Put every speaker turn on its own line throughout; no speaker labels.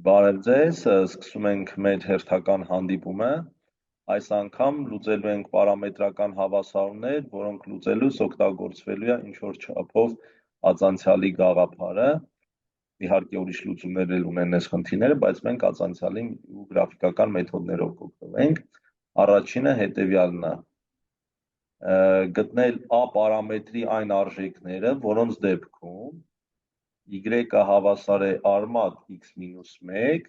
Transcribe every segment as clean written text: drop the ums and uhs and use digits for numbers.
Բարև ձեզ, սկսում ենք մեր հերթական հանդիպումը, այս անգամ լուծելու ենք պարամետրական հավասարումներ, որոնք լուծելուց օգտագործվելու է ինչ-որ չափով ածանցյալի գաղափարը, իհարկե ուրիշ լուծումներ էլ ունեն այս խնդիրները, բայց մենք ածանցյալի ու գրաֆիկական մեթոդներով կօգտվենք, առաջինը հետևյալն է, գտնել A պարամետրի այն արժեքները, որոնց դեպքում y-ը հավասար է արմատ x-1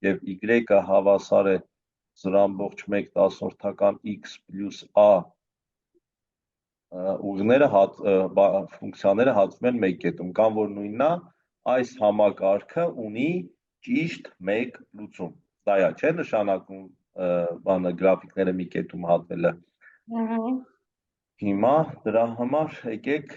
և y-ը հավասար է 0.1 x պլյուս a ուղիները ֆունկցիաները հատվում են մեկ կետում, կամ որ նույնն է, այս համակարգը ունի ճիշտ մեկ լուծում, դա է, չէ՞ նշանակում գրաֆիկները մի կետում հատվելը։ Հիմա դրա համար եկեք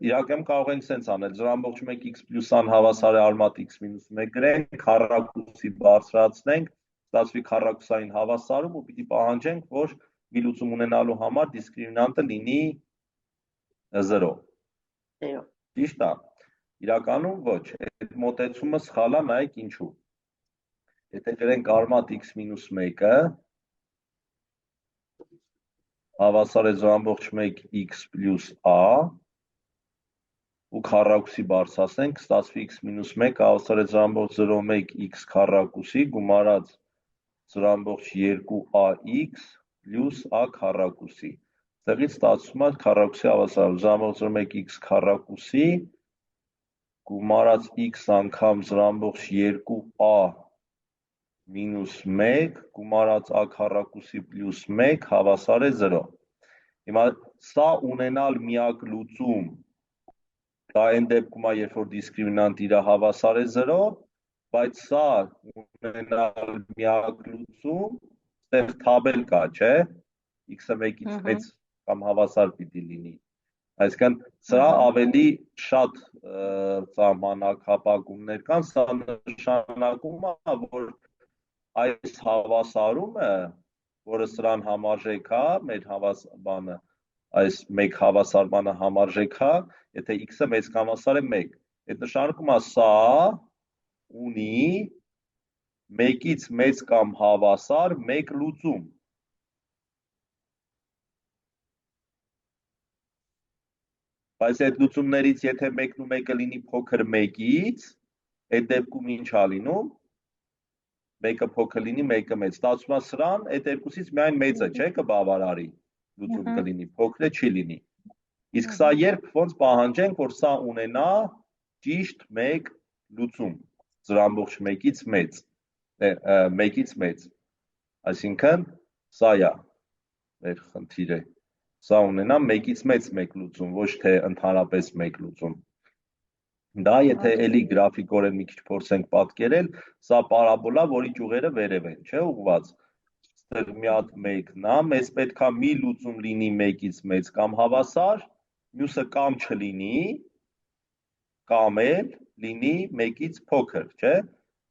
իրականում կարող ենք սենց անել 0.1 x պլյուս a-ն հավասար է արմատ x-1 գրենք, քառակուսի բարձրացնենք, ստացվի քառակուսային հավասարում ու պիտի պահանջենք, որ մի լուծում ունենալու համար դիսկրիմինանտը լինի 0։ Ճիշտ է։ Իրականում ոչ, այդ մոտեցումը սխալ է, նայեք ինչու։ Եթե գրենք արմատ x-1-ը հավասար է 0.1 x պլյուս a ու քառակուսի բարձրացնենք, կստացվի x-1 հավասար է 0.01 x քառակուսի գումարած 0.2 ax պլյուս a քառակուսի։ Տեղից ստացվում է քառակուսի հավասար 0.01 x քառակուսի գումարած x անգամ 0.2 a մինուս 1 գումարած a քառակուսի պլյուս 1 հավասար է 0։ Հիմա սա ունենալ միակ լուծում, դա այն դեպքում է, երբ որ դիսկրիմինանտ իր հավասար է 0, բայց սա ունենալ միակ լուծում, ստեղ թաբել կա, չէ, x-ը 1-ից մեծ կամ հավասար պիտի լինի։ Այսինքն սա ավելի շատ սահմանափակումներ կան, սա նշանակում է, որ այս հավասարումը, որը սրան համարժեք է, մեր հավասարմանը, այս մեկ հավասարմանը համարժեք է, եթե x-ը մեծ կամ հավասար է 1, այդ նշանակում է սա ունի 1-ից մեծ կամ հավասար մեկ լուծում։ Բայց այդ լուծումներից եթե մեկն ու մեկը լինի փոքր 1-ից, այդ դեպքում ինչ է լինում, մեկը փոքր լինի, մեկը մեծ, ստացվում է սրան, այդ երկուսից միայն մեծը, չէ, կբավարարի, լուծում կլինի, փոքրը չի լինի։ Իսկ սա երբ ոնց պահանջենք, որ սա ունենա ճիշտ մեկ լուծում, 0.1-ից մեծ, 1-ից մեծ, այսինքն սա է մեր խնդիրը, սա ունենա 1-ից մեծ մեկ լուծում, ոչ թե ընդհանրապես մեկ լուծում։ Դա եթե էլի գրաֆիկորեն մի քիչ փորձենք պատկերել, սա պարաբոլա, որի ճյուղերը վերև են, չէ, ուղղված։ Այստեղ մի հատ մեկն է, մեզ պետք է մի լուծում լինի 1-ից մեծ կամ հավասար, մյուսը կամ չլինի, կամ էլ լինի 1-ից փոքր, չէ,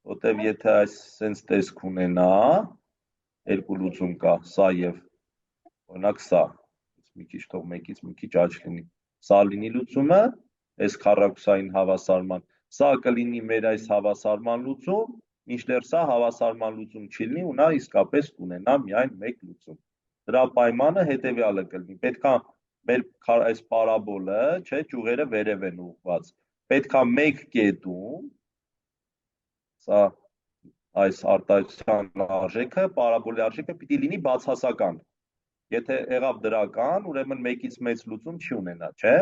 որտեվ եթե այս սենց տեսք ունենա, երկու լուծում կա, սա եւ օրինակ սա, մի քիչ թող 1-ից մի քիչ աճ լինի, սա լինի լուծումը, այս քառակուսային հավասարման, սա կլինի մեր այս հավասարման լուծում, մինչդեռ սա հավասարման լուծում չի լինի, ու նա իսկապես կունենա միայն մեկ լուծում։ Դրա պայմանը հետևյալը կլինի, պետք է մեր այս պարաբոլը, չէ, ճյուղերը վերև են ուղղված, պետք է մեկ կետում, սա այս արտահայտության արժեքը, պարաբոլի արժեքը պիտի լինի բացասական։ Եթե եղավ դրական, ուրեմն 1-ից մեծ լուծում չի ունենա, չէ։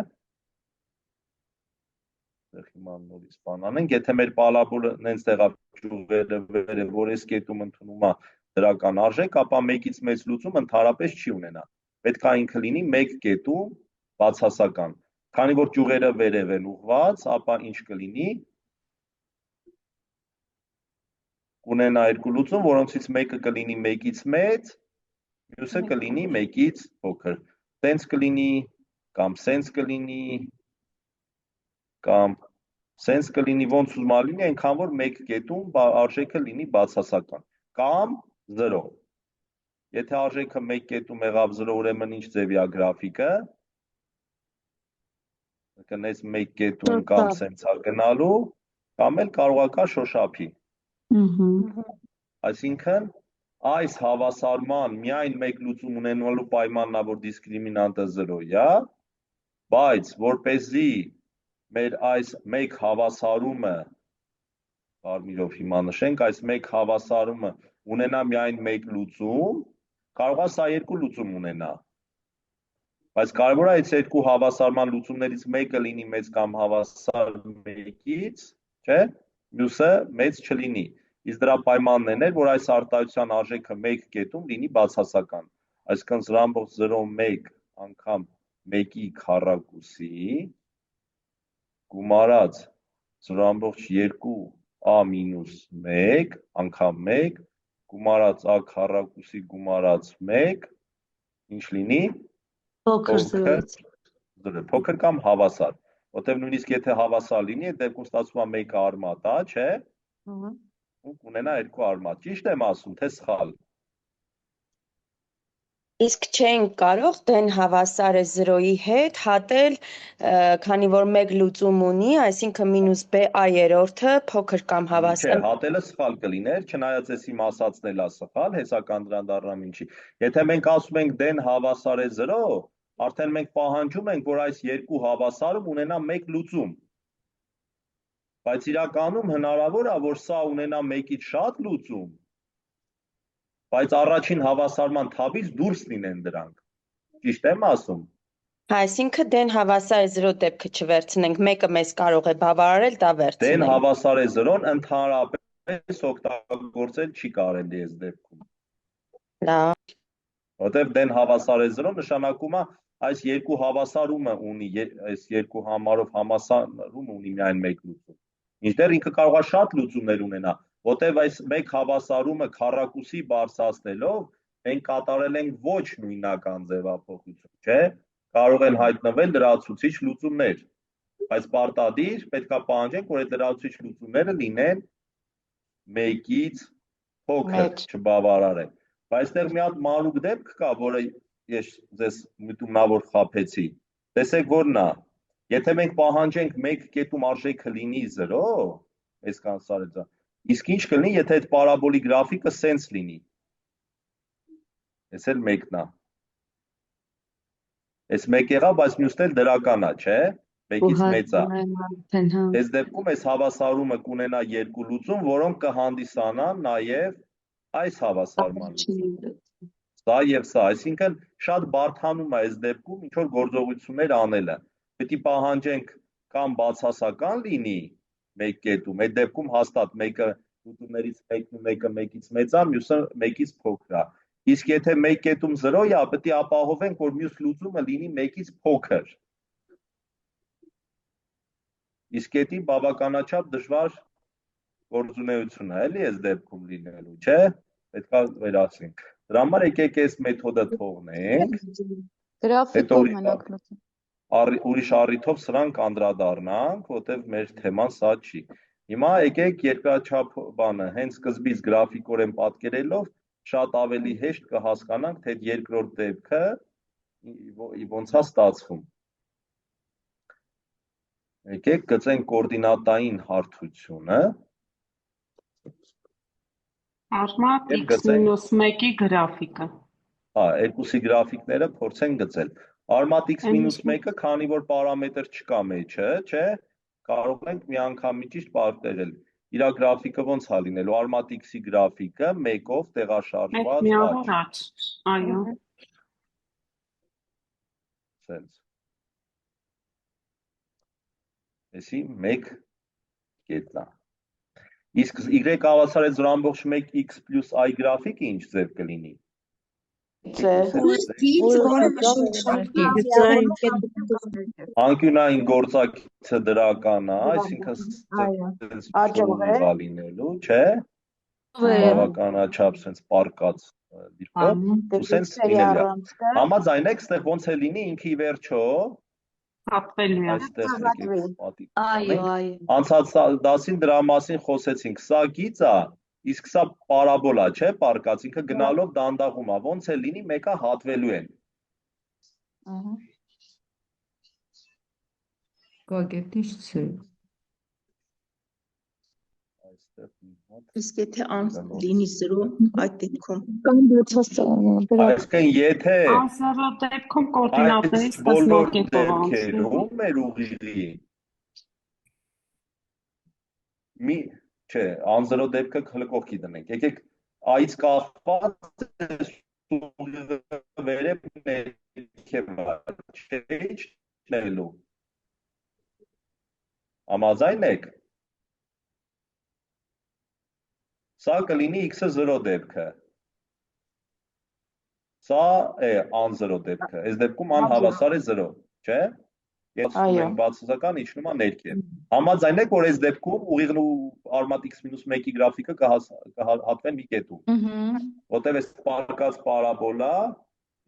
Հիմա նորից բան անենք, եթե մեր պարաբոլը նենց տեղավ ճյուղերը վերև, որ այս կետում ընդունում է դրական արժեք, ապա 1-ից մեծ լուծում ընդհանրապես չի ունենա։ Պետք է ինքը լինի 1 կետում բացասական։ Քանի որ ճյուղերը վերև են ուղղված, ապա ինչ կլինի։ Կունենա երկու լուծում, որոնցից մեկը կլինի 1-ից մեծ, մյուսը կլինի 1-ից փոքր։ Սենց կլինի, կամ սենց կլինի, կամ սենց կլինի, ոնց ուզում լինի, այնքան որ մեկ կետում արժեքը լինի բացասական, կամ 0։ Եթե արժեքը մեկ կետում եղավ 0, ուրեմն ինչ ձևի է գրաֆիկը, կնես մեկ կետում կամ սենց է գնալու, կամ էլ կարող է կա շոշափի։ Այսինքն այս հավասարման միայն մեկ լուծում ունենալու պայմանն է, որ դիսկրիմինանտը 0 է, բայց որպեսզի մեր այս մեկ հավասարումը, կարմիրով հիմա նշենք, այս մեկ հավասարումը ունենա միայն մեկ լուծում, կարող է սա երկու լուծում ունենա, բայց կարևոր է այս երկու հավասարման լուծումներից մեկը լինի մեծ կամ հավասար մեկից, չէ, մյուսը մեծ չլինի, իսկ դրա պայմանն էր, որ այս արտահայտության արժեքը մեկ կետում լինի բացասական, այսինքն 0.01 անգամ մեկի քառակուսի գումարած 0.2 a մինուս 1 անգամ 1 գումարած a քառակուսի գումարած 1 ինչ լինի փոքր կամ հավասար, որտեղ նույնիսկ եթե հավասար լինի, այդ դեպքում ստացվում է մեկը արմատ, չէ, ու կունենա երկու արմատ, ճիշտ եմ ասում, թե սխալ։
Իսկ չենք կարող դեն հավասար է 0-ի հետ հատել, քանի որ մեկ լուծում ունի, այսինքն մինուս b երրորդը փոքր կամ հավասար։
Չէ, հատելը սխալ կլիներ, չնայած ես իմ ասածն էլ սխալ, հեսա կանդրադառնամ ինչի։ Եթե մենք ասում ենք դեն հավասար է 0, արդեն մենք պահանջում ենք, որ այս երկու հավասարում ունենա մեկ լուծում։ Բայց իրականում հնարավոր է, որ սա ունենա մեկից շատ լուծում, բայց առաջին հավասարման թափից դուրս լինեն դրանք, ճիշտ եմ ասում։
Այսինքն դեն հավասար է 0 դեպքը չվերցնենք, մեկը մեզ կարող է բավարարել, դա վերցնենք։
Դեն հավասար է 0-ն ընդհանրապես օգտագործել չի կարելի այս դեպքում։
Լավ։
Որտեղ դեն հավասար է 0 նշանակում է այս երկու հավասարումը ունի, այս երկու համարով հավասարումը ունի միայն մեկ լուծում։ Մինչդեռ ինքը կարող է շատ լուծումներ ունենա, որտեղ այս մեկ հավասարումը քառակուսի բարձրացնելով մենք կատարել ենք ոչ նույնական ձևափոխություն, չէ՞։ Կարող են հայտնվել լրացուցիչ լուծումներ, բայց պարտադիր պետք է պահանջենք, որ այդ լրացուցիչ լուծումները լինեն մեկից փոքր, չբավարարեն։ Բայց այստեղ մի հատ մանուկ դեպք կա, որը ես ձեզ միտումնավոր խաբեցի։ Տեսեք որն է։ Եթե մենք պահանջենք մեկ կետում արժեքը լինի 0, այսքան սարեցա, իսկ ինչ կլինի, եթե այդ պարաբոլի գրաֆիկը սենց լինի։ Այս էլ մեկն է։ Այս մեկ եղավ, բայց մյուսն էլ դրական է, չէ՞։ Մեկից մեծ է։ Այս դեպքում այս հավասարումը կունենա երկու լուծում, որոնք կհանդիսանան նաև այս հավասարման լուծում։ Սա եւ սա, այսինքն շատ բարդանում է այս դեպքում ինչ որ գործողություններ անելը։ Պետք է պահանջենք կամ բացասական լինի մեկ կետում, այդ դեպքում հաստատ մեկը լուծումներից մեկը մեկից մեծ է, մյուսը մեկից փոքր է։ Իսկ եթե մեկ կետում 0 է, պետք է ապահովենք, որ մյուս լուծումը լինի մեկից փոքր։ Իսկ կետի բավականաչափ դժվար գործունեություն է, էլի այս դեպքում լինելու, չէ՞։ Պետք է վերացնենք։ Դրա համար եկեք այս մեթոդը թողնենք։
Գրաֆիկով մենակ լուծում։
Ուրիշ առիթով սրան կանդրադառնանք, որտեղ մեր թեման սա չի։ Հիմա եկեք երկրաչափ բանը, հենց սկզբից գրաֆիկորեն պատկերելով շատ ավելի հեշտ կհասկանանք, թե երկրորդ դեպքը ոնց է ստացվում։ Եկեք գծենք կոորդինատային հարթությունը։
Արմատ x-1-ի գրաֆիկը։
Հա, երկուսի գրաֆիկները փորձենք գծել։ Արմատ x-1-ը, քանի որ պարամետր չկա մեջը, չէ, կարող ենք միանգամից ճիշտ պատկերել։ Իր գրաֆիկը ոնց է լինելու, արմատ x-ի գրաֆիկը 1-ով տեղաշարժված
միավոր աճ, այո։
Սենց։ Էսի 1 կետն է։ Իսկ y հավասար է 0.1x + i գրաֆիկը ինչ ձև կլինի։ Անկյունային գործակիցը դրական է, այսինքն լինելու, չէ։ Բավականաչափ սենց պարկած դիրքով, ու սենց լինել է։ Համաձայն եք, այստեղ ոնց է լինի ինքը ի վերջո
հատվելու է։
Այո։
Անցած դասին դրա մասին խոսեցինք, սա գիծ է, իսկ սա պարաբոլ է, չէ, պարկած, ինքը գնալով դանդաղում է, ոնց է լինի, մեկը հատվելու են։
Կագետից չէ։ Իսկ եթե լինի 0, այդ դեպքում
Կամ բացասական
Այսինքն եթե
Անզորո դեպքում
այս
կոորդինատներից
բոլոր
տեսնակետով անցնի։
դեպքերում մեր ուղիղի չէ, անզրո դեպքը հլկողքի դնենք։ Եկեք այց կախված ուղիղը վերև ներքև չէ իջնելու։ Համաձայն եք։ Սա կլինի x-ը 0 դեպքը։ Սա է անզրո դեպքը։ Այս դեպքում անհավասար է 0, չէ՞։ Ես մենք բացասական իջնում է ներքև։ Համաձայն եք, որ այս դեպքում ուղիղն ու արմատ x-1-ի գրաֆիկը կհատվեն մի կետում։ Որտեղ այս պարկած պարաբոլա,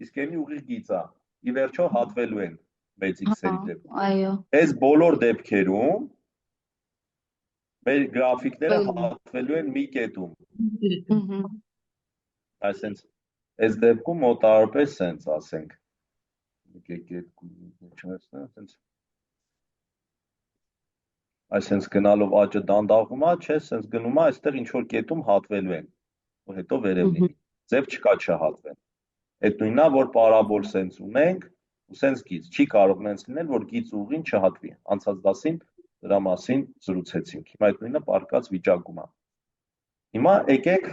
իսկ այնի ուղիղ գիծա։ Ի վերջո հատվելու են մեծ x-երի դեպքում։
Այո։
Այս բոլոր դեպքերում մեր գրաֆիկները հատվելու են մի կետում։ Այսինքն այս դեպքում մոտավորապես սենց ասենք։ Այսինքն գնալով աճը դանդաղում է, չէ, սենց գնում է, այստեղ ինչ որ կետում հատվելու են, որ հետո վերև լինի։ Ձև չկա չհատվեն։ Այդ նույնն է, որ պարաբոլ սենց ունենք, ու սենց գիծ։ Չի կարող նենց լինել, որ գիծ ուղին չհատվի։ Անցած դասին դրա մասին զրուցեցինք։ Հիմա այդ նույնը պարկած վիճակում է։ Հիմա եկեք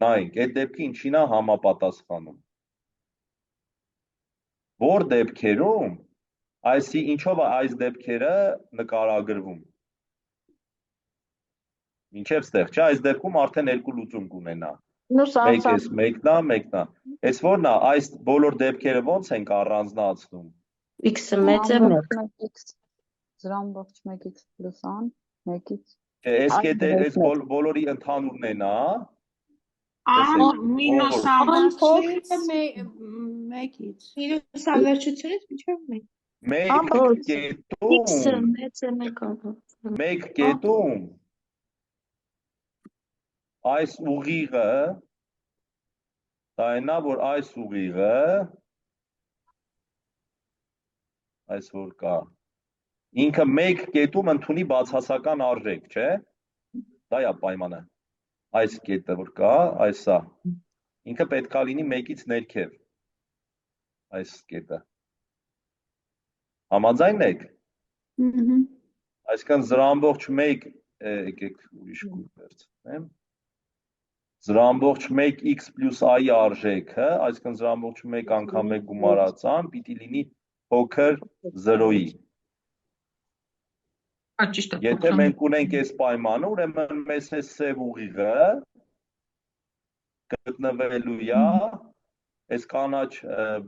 նայենք, այդ դեպքը ինչին է համապատասխանում։ Որ դեպքերում ինչով է այս դեպքերը նկարագրվում։ Մինչև ստեղ, չէ, այս դեպքում արդեն երկու լուծում կունենա։ Մեկ էս մեկն է։ Այս որն է, այս բոլոր դեպքերը ոնց ենք առանձնացնում։
X-ը մեծ է 1x
0.1x + an 1x։
Այս կետը այս բոլորի ընդհանուրն են,
Ան մինուս անվերջից
1-ից։ Մինուս անվերջությունից մինչև 1։
Մեկ կետում
X-ը մեծ է 1-ը։
Մեկ կետում այս ուղիղը դա այնա, որ այս ուղիղը այս որ կա ինքը մեկ կետում ընդունի բացասական արժեք, չէ։ Դա է պայմանը։ Այս կետը որ կա, այսա։ Ինքը պետքա լինի 1-ից ներքև։ Այս կետը։ Համաձայն եք։ Այսինքն 0.1 եկեք ուրիշ կույտ վերցնեմ։ 0.1x + i արժեքը, այսինքն 0.1 անգամ 1 գումարած ան, պիտի լինի փոքր 0-ի։ Եթե մենք ունենք այս պայմանը, ուրեմն մեզ է սև ուղիղը գտնվելու է այս կանաչ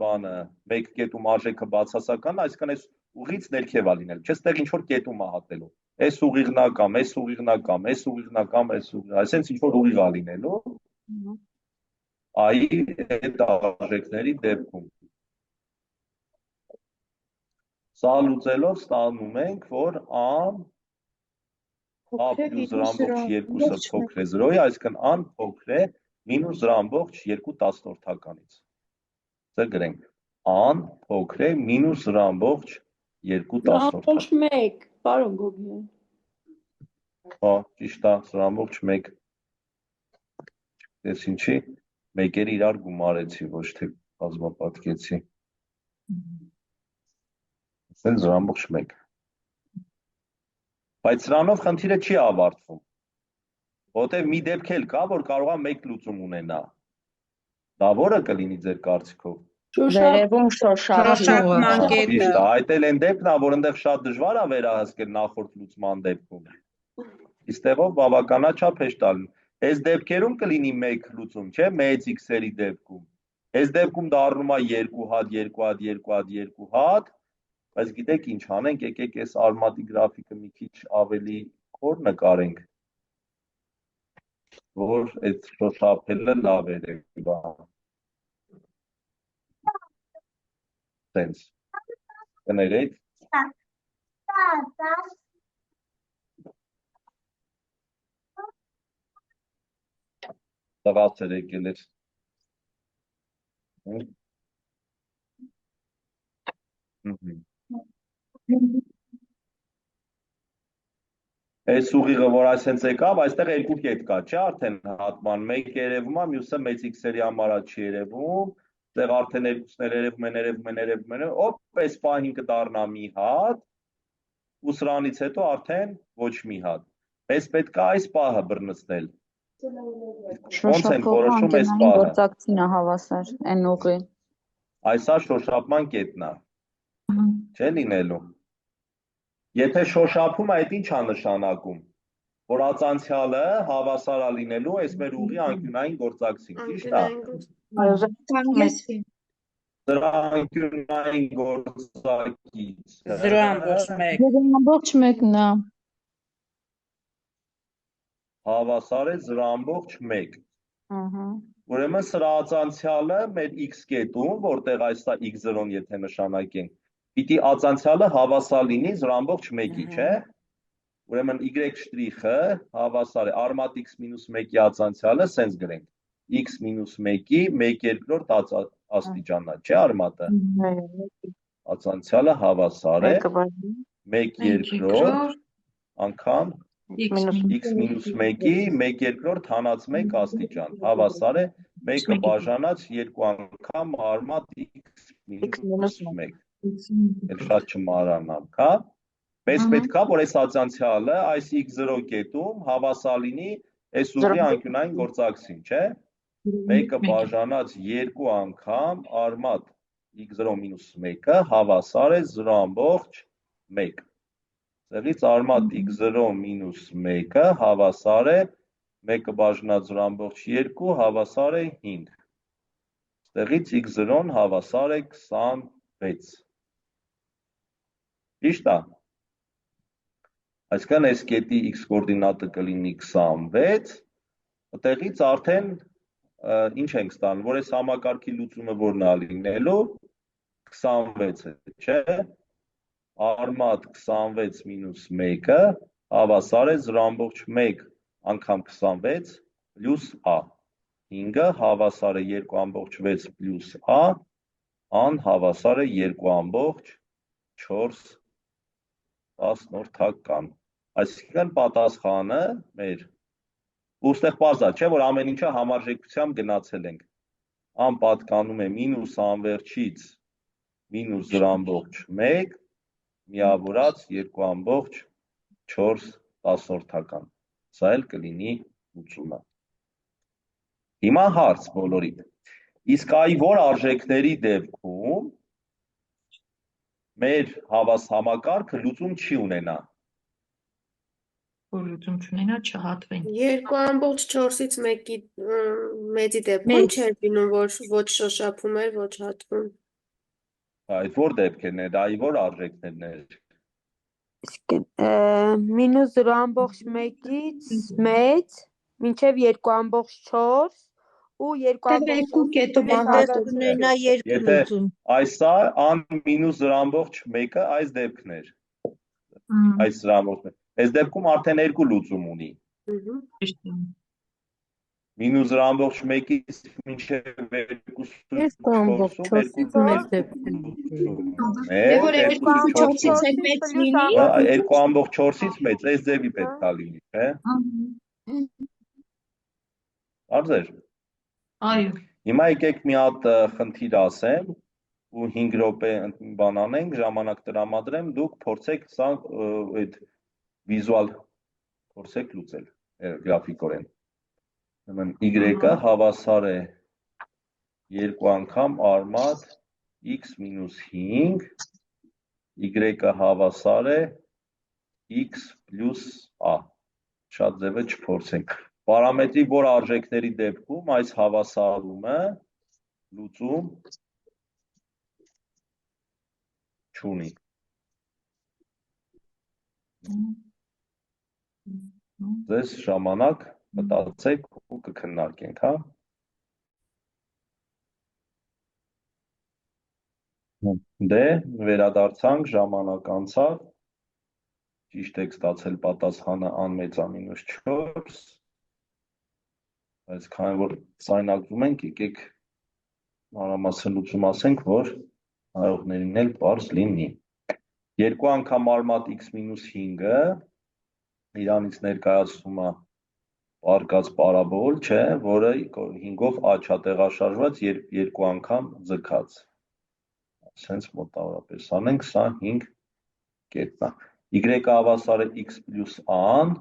բանը, մեկ կետում արժեքը բացասական, այսինքն այս ուղից ներքև է լինել, չէ, ստեղ ինչ որ կետում է հատելու։ Այս ուղիղն է կամ, այս ուղիղն է կամ, այս ուղիղն է կամ, այս ուղիղ, այսինքն ինչ որ ուղիղ է լինելու։ Այ այդ արժեքների դեպքում։ Սա լուծելով ստանում ենք, որ ան a + 0.2-ը փոքր է 0-ի, այսինքն ան փոքր է -0.2 տասնորդականից։ Սա գրենք ան փոքր է -0.2 տասնորդական։
0.1, պարոն Գոգյան։
Հա, ճիշտ է, 0.1։ Ես ինչի մեկերը իրար գումարեցի, ոչ թե կազմապատկեցի։ Ասեն 0.1։ Բայց սրանով խնդիրը չի ավարտվում։ Որտեղ մի դեպք էլ կա, որ կարող է մեկ լուծում ունենա։ Դա որը կլինի ձեր կարծիքով։
Վերևում շոշափման կետը։
Ճիշտ է, այդ էլ այն դեպքն է, որ այնտեղ շատ դժվար է վերահսկել նախորդ լուծման դեպքում։ Իստեղով բավականաչափ հեշտ է։ Այս դեպքերում կլինի մեկ լուծում, չէ, մեծ x-երի դեպքում։ Այս դեպքում դառնում է 2 հատ, 2 հատ, 2 հատ, 2 հատ, բայց գիտեք ինչ անենք, եկեք այս արմատի գրաֆիկը մի քիչ ավելի խոր նկարենք, որ այդ շոշափելը լավ է բան։ Տենց։ Կներեք։ Տղացեր եկել էր։ Այս ուղիղը, որ այսենց եկավ, այստեղ երկու կետ կա, չէ, արդեն հատման, մեկ երևում է, մյուսը մեծ x-երի համար չի երևում, այստեղ արդեն երկուսներ երևում են, օպ, այս պահին կդառնա մի հատ, ու սրանից հետո արդեն ոչ մի հատ։ Մեզ պետք է այս պահը բռնցնել։ Ոնց ենք որոշում այս պահը։
Գործակցին է հավասար, այն ուղի։
Այսա շոշափման կետն է, չէ լինելու։ Եթե շոշափում է, այդ ինչ է նշանակում, որ ածանցյալը հավասար է լինելու այս մեր ուղի անկյունային գործակցին, ճիշտ է։ Դրա անկյունային գործակից
0.1-ն է։
Հավասար է 0.1։ Ուրեմն սրա ածանցյալը մեր x կետում, որտեղ այստա x0-ն եթե նշանակենք, պիտի ածանցյալը հավասար լինի 0.1-ի, չէ։ Ուրեմն y շտրիխը հավասար է արմատ x մինուս 1-ի ածանցյալը, սենց գրենք, x մինուս 1-ի 1/2 աստիճանն է, չէ արմատը։ Ածանցյալը հավասար է 1/2 անգամ x մինուս 1-ի 1/2 հանած 1 աստիճան, հավասար է 1-ը բաժանած 2 անգամ արմատ x մինուս 1։ Էլ շատ չմարանանք, հա։ Մեզ պետք է, որ այս ածանցյալը այս x0 կետում հավասար լինի այս ուղի անկյունային գործակցին, չէ։ 1-ը բաժանած 2 անգամ արմատ x0 մինուս 1-ը հավասար է 0.1։ Ձեղից արմատ x0 մինուս 1-ը հավասար է 1-ը բաժանած 0.2 հավասար է 5։ Ձեղից x0-ն հավասար է 26։ Ճիշտ է։ Այսինքն այս կետի x կոորդինատը կլինի 26, այդտեղից արդեն ինչ ենք ստանում, որ այս համակարգի լուծումը որն է լինելու 26 է, չէ։ Արմատ 26 մինուս 1-ը հավասար է 0.1 անգամ 26 պլյուս a։ 5-ը հավասար է 2.6 պլյուս a, an հավասար է 2.4 տասնորդական։ Այսինքն պատասխանը մեր, ուստեղ պարզ է, չէ, որ ամեն ինչը համարժեքությամբ գնացել ենք։ An պատկանում է մինուս անվերջից մինուս 0.1 միավորած 2.4 տասնորդական։ Սա էլ կլինի լուծումը։ Հիմա հարց բոլորիդ։ Իսկ այ որ արժեքների դեպքում մեր համակարգը լուծում չի ունենա։
Որ լուծում չունենա, չհատվեն։
2.4-ից 1-ի մեծի դեպքում չէր լինում, որ ոչ շոշափում էր, ոչ հատվում։
Այդ որ դեպքերն էր, այ որ արժեքներն էր։
Մինուս 0.1-ից մեծ, մինչև 2.4 ու
2 կետում ահետություններն է երկու լուծում։
Այսա an մինուս 0.1-ը այս դեպքն էր։ Այս 0.1։ Այս դեպքում արդեն երկու լուծում ունի։ Մինուս 0.1-ից մինչև 2.4-ում
Որ 2.4-ից էլ մեծ լինի։
2.4-ից մեծ, այս ձևի պետք է լինի, չէ։ Արզեր։
Այո։
Հիմա եկեք մի հատ խնդիր ասեմ ու 5 րոպե բան անենք, ժամանակ տրամադրեմ, դուք փորձեք սա այդ վիզուալ փորձեք լուծել գրաֆիկորեն։ Ուրեմն y-ը հավասար է 2 անգամ արմատ x մինուս 5, y-ը հավասար է x պլյուս a։ Շատ ձևը չփորձենք։ Պարամետրի որ արժեքների դեպքում այս հավասարումը լուծում չունի։ Ձեզ ժամանակ մտածեք ու կքննարկենք, հա։ Դե, վերադարձանք, ժամանակ անցավ, ճիշտ եք ստացել պատասխանը անմեծամինուս 4, բայց քանի որ սայնակվում ենք, եկեք մանրամասն լուծում ասենք, որ հայողներին էլ պարզ լինի։ 2 անգամ արմատ x մինուս 5-ը իրանից ներկայացնում է պարկած պարաբոլ, չէ, որը 5-ով աճ է տեղաշարժված, երբ երկու անգամ ձգած։ Սենց մոտավորապես անենք, սա 5 կետն է։ Y-ը հավասար է x plus a-ն,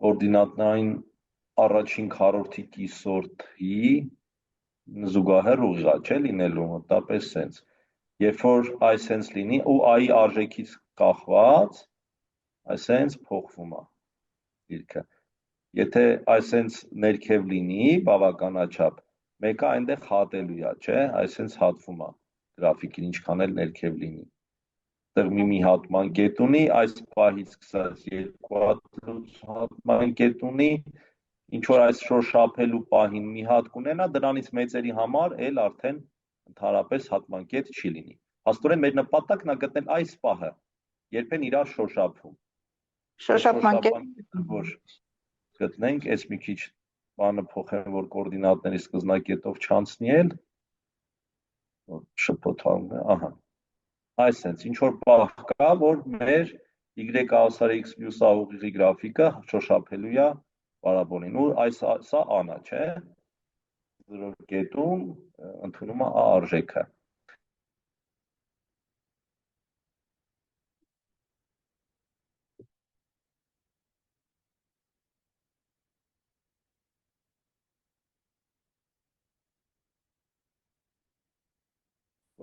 կորդինատներին առաջին քառորդի կիսորդի զուգահեռ ուղիղ է, չէ, լինելու, մոտավորապես սենց։ Երբ որ այս սենց լինի, ու a-ի արժեքից կախված, այսենց փոխվում է դիրքը։ Եթե այսենց ներքև լինի, բավականաչափ, մեկը այնտեղ հատելու է, չէ, այսենց հատվում է գրաֆիկին, ինչքան էլ ներքև լինի։ Այդտեղ մի հատման կետ ունի, այս պահից սկսած երկու հատման կետ ունի, ինչ որ այս շոշափելու պահին մի հատ կունենա, դրանից մեծերի համար էլ արդեն ընդհանրապես հատման կետ չի լինի։ Հաստորեն մեր նպատակն է գտնել այս պահը, երբ են իրար շոշափում։
Շոշափման կետ,
որ գտնենք, այս մի քիչ բանը փոխեմ, որ կորդինատների սկզնակետով չանցնի էլ, շփոթվում է, ահա։ Այսենց, ինչ որ պահ կա, որ մեր y հավասար x plus a ուղիղի գրաֆիկը շոշափելու է պարաբոլին, ու սա a-ն է, չէ, 0 կետում ընդունում է a արժեքը։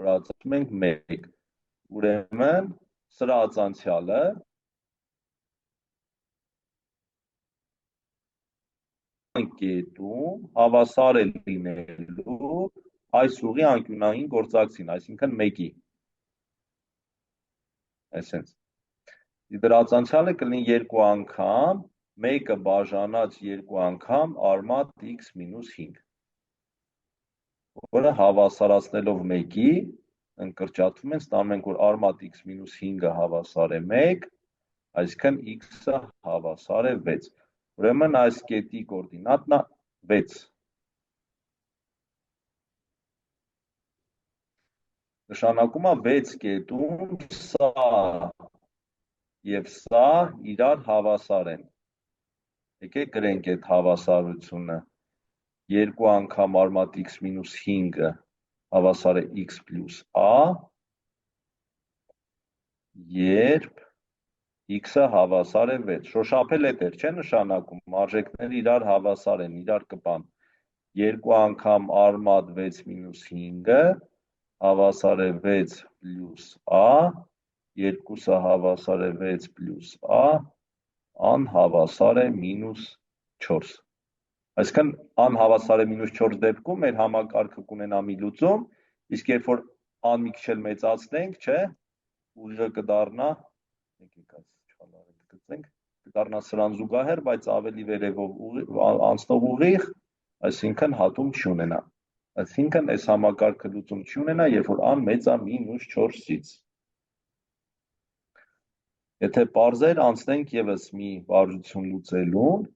Որ ածում ենք 1, ուրեմն սրա ածանցյալը կետում հավասար է լինելու այս ուղի անկյունային գործակցին, այսինքն 1-ի։ Այսենց։ Դրա ածանցյալը կլինի 2 անգամ, 1-ը բաժանած 2 անգամ արմատ x մինուս 5, որը հավասարացնելով 1-ի, ընկրճատվում են, ստանում ենք, որ արմատ x մինուս 5-ը հավասար է 1, այսինքն x-ը հավասար է 6։ Ուրեմն այս կետի կորդինատն է 6։ Նշանակում է 6 կետում սա և սա իրար հավասար են։ Եկեք գրենք այդ հավասարությունը։ 2 անգամ արմատ x մինուս 5-ը հավասար է x plus a, երբ x-ը հավասար է 6։ Շոշափել է դեր, չէ նշանակում, արժեքները իրար հավասար են, իրար կպան։ 2 անգամ արմատ 6 մինուս 5-ը հավասար է 6 plus a, երկուսը հավասար է 6 plus a, ան հավասար է մինուս 4։ Այսինքն անհավասար է մինուս 4 դեպքում մեր համակարգը կունենա մի լուծում, իսկ երբ որ ան մի քիչ էլ մեծացնենք, չէ, ուղիղը կդառնա, կդառնա սրան զուգահեռ, բայց ավելի վերևով անցնող ուղիղ, այսինքն հատում չի ունենա։ Այսինքն այս համակարգը լուծում չի ունենա, երբ որ ան մեծ է մինուս 4-ից։ Եթե պարզեր, անցնենք ևս մի վարժություն լուծելուն,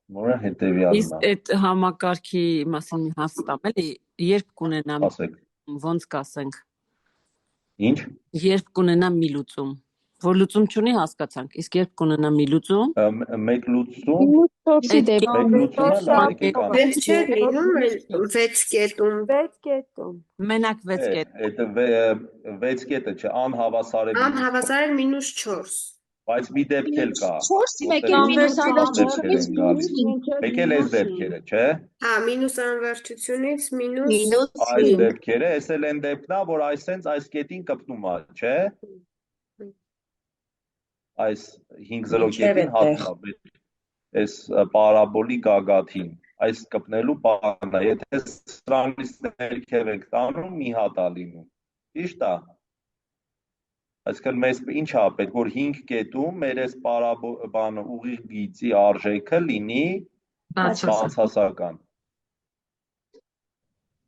որը հետևյալն
Իսկ այդ համակարգի մասին մի հարց տամ, էլի, երբ կունենամ, ոնց կասենք։
Ինչ։
Երբ կունենամ մի լուծում, որ լուծում չունի հասկացանք, իսկ երբ կունենամ մի լուծում,
մեկ լուծում,
Դες չէր լինում էլ 6 կետում։
6 կետում։
մենակ 6 կետ։
Այդ 6 կետը չէ, անհավասար է
Անհավասար է մինուս 4։
Բայց մի դեպք էլ կա։
4-ի մեկ էլ մինուս անվերջությունից
Մեկ էլ այս դեպքերը, չէ։
Հա, մինուս անվերջությունից մինուս
Այս դեպքերը, այս էլ են դեպքն է, որ այսենց այս կետին կպնում է, չէ։ Այս 5-0 կետին հատվում է, այս պարաբոլի գագաթին, այս կպնելու բանն է, եթե սրանից ներքև ենք տանում, մի հատ է լինում, ճիշտ է։ Այսինքն մեզ ինչ է պետք, որ 5 կետում մեր այս պարաբանը ուղիղ գիծի արժեքը լինի բացասական։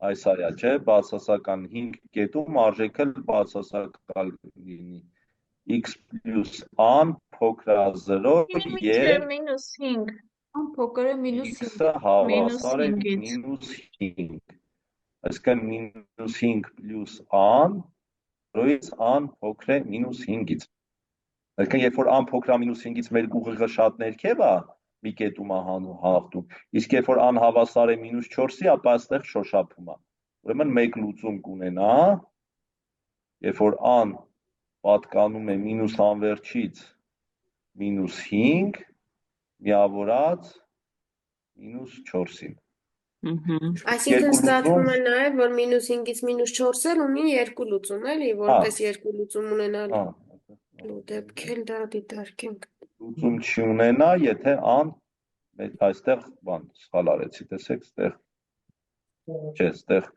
Այս այա, չէ, բացասական 5 կետում արժեքը բացասական լինի։ X plus a-ն փոքր է 0 և
մինուս 5, ան փոքր է մինուս 5,
x-ը հավասար է մինուս 5։ Այսինքն մինուս 5 plus a-ն, ան փոքր է մինուս 5-ից։ Այսինքն երբ որ ան փոքր մինուս 5-ից մեր ուղիղը շատ ներքև է, մի կետում է հաղթում, իսկ երբ որ ան հավասար է մինուս 4-ի, ապա այստեղ շոշափում է։ Ուրեմն մեկ լուծում կունենա, երբ որ ան պատկանում է մինուս անվերջից մինուս 5 միավորած մինուս 4-ին։
Այսինքն ստացվում է նաև, որ մինուս 5-ից մինուս 4-ել ունի երկու լուծում, էլի, որպես երկու լուծում ունենալու դեպք էլ դա դիտարկենք։
Լուծում չի ունենա, եթե ան այստեղ բան սխալ արեցի, տեսեք, այստեղ չէ, այստեղ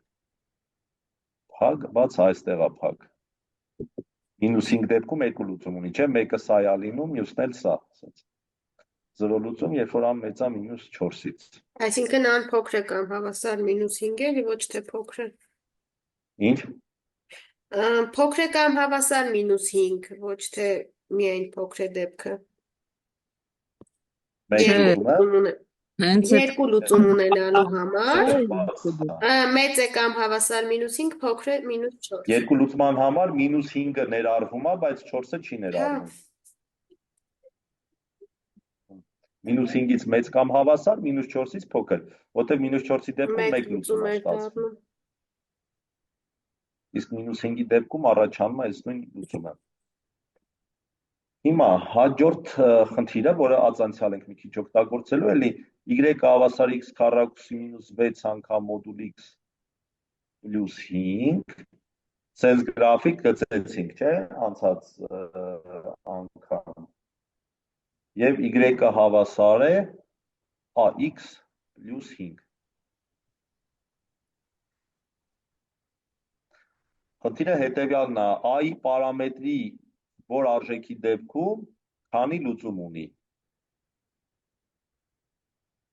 փակ, բաց այստեղ է փակ։ Մինուս 5 դեպքում երկու լուծում ունի, չէ, մեկը սա է լինում, մյուսն էլ սա, ասած։ 0 լուծում, երբ որ ան մեծա մինուս 4-ից։
Այսինքն ան փոքր է կամ հավասար մինուս 5 էլի, ոչ թե փոքր է։
Ինչ։
Փոքր է կամ հավասար մինուս 5, ոչ թե միայն փոքր է դեպքը։ Երկու լուծում ունենալու համար մեծ է կամ հավասար մինուս 5, փոքր է մինուս 4։
Երկու լուծման համար մինուս 5-ը ներառվում է, բայց 4-ը չի ներառվում։ Մինուս 5-ից մեծ կամ հավասար, մինուս 4-ից փոքր, որտեղ մինուս 4-ի դեպքում մեկ լուծում է ստացվում։ Իսկ մինուս 5-ի դեպքում առաջանում է այս նույն լուծումը։ Հիմա հաջորդ խնդիրը, որը ածանցյալ ենք մի քիչ օգտագործելու, էլի y հավասար x քառակուսի մինուս 6 անգամ մոդուլ x պլյուս 5, սենց գրաֆիկ գծեցինք, չէ, անցած անգամ։ Եվ y-ը հավասար է ax պլյուս 5։ Խնդիրը հետևյալն է, a-ի պարամետրի որ արժեքի դեպքում քանի լուծում ունի։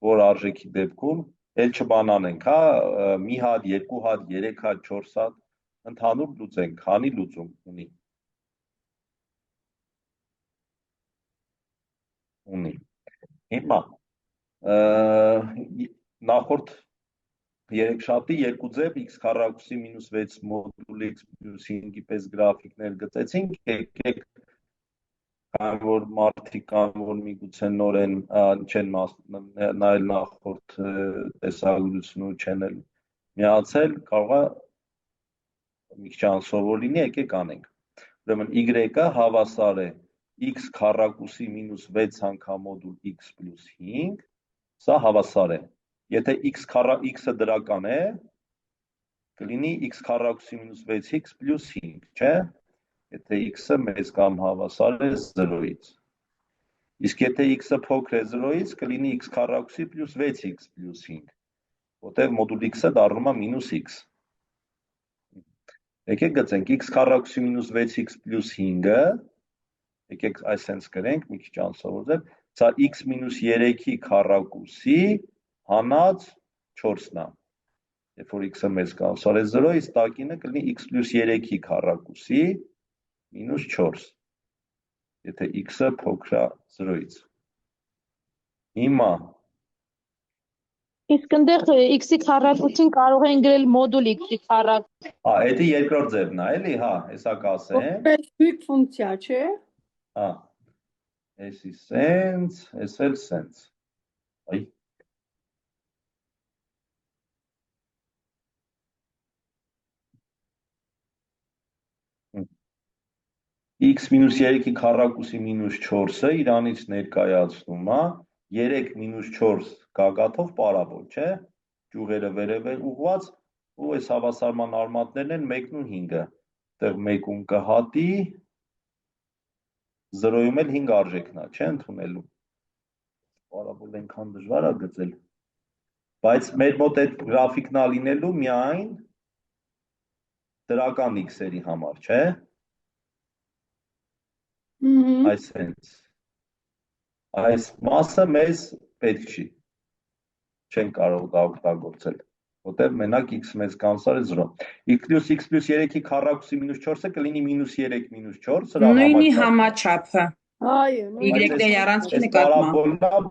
Որ արժեքի դեպքում, էլ չբանանենք, մի հատ, երկու հատ, 3 հատ, 4 հատ, ընդհանուր լուծենք, քանի լուծում ունի։ Ունի։ Հիմա նախորդ երեքշաբթի երկու ձև x քառակուսի մինուս 6 մոդուլ x պլյուս 5-ի պես գրաֆիկներ գծեցինք, եկեք կան որ մարդիկ կան, որ միգուցե նորեն չեն նայել նախորդ տեսագրությունը չեն էլ միացել, կարող է մի քիչ անսովոր լինի, եկեք անենք։ Ուրեմն y-ը հավասար է x քառակուսի մինուս 6 անգամ մոդուլ x պլյուս 5, սա հավասար է։ Եթե x-ը դրական է, կլինի x քառակուսի մինուս 6x պլյուս 5, չէ, եթե x-ը մեծ կամ հավասար է 0-ից։ Իսկ եթե x-ը փոքր է 0-ից, կլինի x քառակուսի պլյուս 6x պլյուս 5, որտեղ մոդուլ x-ը դառնում է մինուս x։ Եկեք գծենք x քառակուսի մինուս 6x պլյուս 5-ը, եկեք այսենց գրենք, մի քիչ անսովոր ձև, սա x մինուս 3-ի քառակուսի հանած 4-ն է։ Երբ որ x-ը մեծ կամ հավասար է 0-ից, տակինը կլինի x պլյուս 3-ի քառակուսի մինուս 4, եթե x-ը փոքր է 0-ից։ Հիմա
Իսկ այնտեղ x-ի քառակուսին կարող են գրել մոդուլ x-ի քառակուսի։
Դա երկրորդ ձևն է, էլի, հա, հեսա կասեմ։
Որպես ֆունկցիա, չէ։
Հա։ Էսի սենց, էս էլ սենց։ Այ x մինուս 3-ի քառակուսի մինուս 4-ը իրանից ներկայացնում է 3 մինուս 4 գագաթով պարաբոլ, չէ, ճյուղերը վերև ուղված, ու այս հավասարման արմատներն են 1-ն ու 5-ը, այդտեղ 1-ում կհատի, 0-ում էլ 5 արժեքն է, չէ, ընդունելու։ Պարաբոլ այնքան դժվար է գծել, բայց մեր մոտ այդ գրաֆիկն է լինելու միայն դրական x-երի համար, չէ։ Այս մասը մեզ պետք չի, չեն կարող դա օգտագործել, որտեղ մենակ x մեծ կամ հավասար է 0։ x պլյուս 3-ի քառակուսի մինուս 4-ը կլինի մինուս 3 մինուս 4,
Նույնի համաչափը։
Այո,
Y-ների առանցքի նկատմամբ։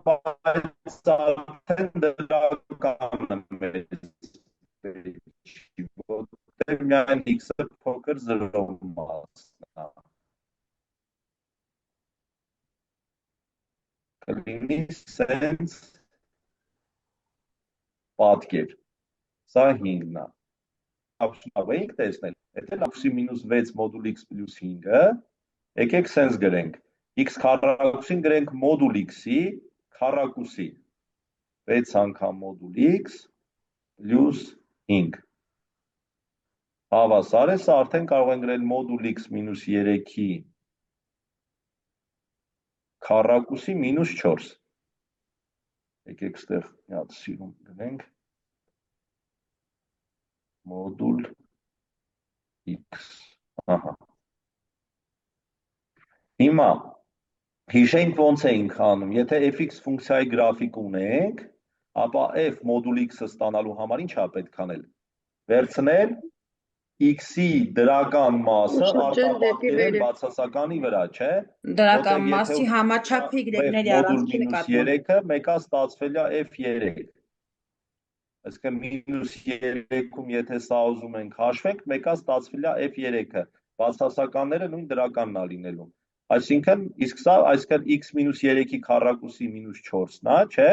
Բայց արդեն դրականը մեծ չի, որտեղ միայն x-ը փոքր 0 մասն է։ կլինի սենց պատկեր։ Սա 5-ն է։ Լավ էինք տեսնել, եթե լավսի մինուս 6 մոդուլ x պլյուս 5-ը, եկեք սենց գրենք, x քառակուսին գրենք մոդուլ x-ի քառակուսի, 6 անգամ մոդուլ x պլյուս 5։ Հավասար է, սա արդեն կարող են գրել մոդուլ x մինուս 3-ի քառակուսի մինուս 4։ Եկեք ստեղ մի հատ սիրուն գրենք, մոդուլ x, հիմա, հիշենք ոնց էինք անում, եթե fx ֆունկցիայի գրաֆիկ ունենք, ապա f մոդուլ x-ը ստանալու համար ինչ է պետք անել, վերցնել x-ի դրական մասը արտապատկերել բացասականի վրա, չէ։
Դրական մասի համաչափը y-ների առանցքի նկատմամբ։
3-ը մեկա ստացվել է f3։ Այսինքն մինուս 3-ում եթե սա ուզում ենք հաշվենք, մեկա ստացվել է f3-ը, բացասականները նույն դրականն է լինելու։ Այսինքն, իսկ սա, այսինքն x մինուս 3-ի քառակուսի մինուս 4-ն է, չէ,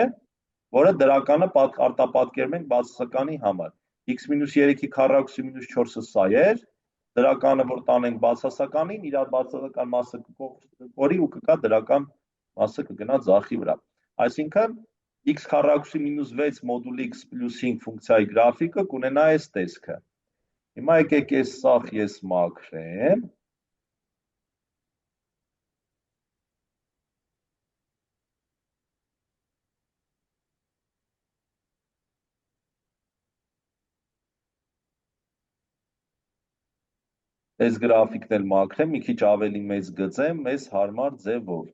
որը դրականը արտապատկերում ենք բացասականի համար։ x մինուս 3-ի քառակուսի մինուս 4-ը սա էր, դրականը որ տանենք բացասականին, իր բացասական մասը կկորի ու կգա դրական մասը կգնա ձախի վրա։ Այսինքն x քառակուսի մինուս 6 մոդուլ x պլյուս 5 ֆունկցիայի գրաֆիկը կունենա այս տեսքը։ Հիմա եկեք այս սաղ ես մաքրեմ։ Այս գրաֆիկն էլ մաքրեմ, մի քիչ ավելի մեծ գծեմ, մեզ հարմար ձևով։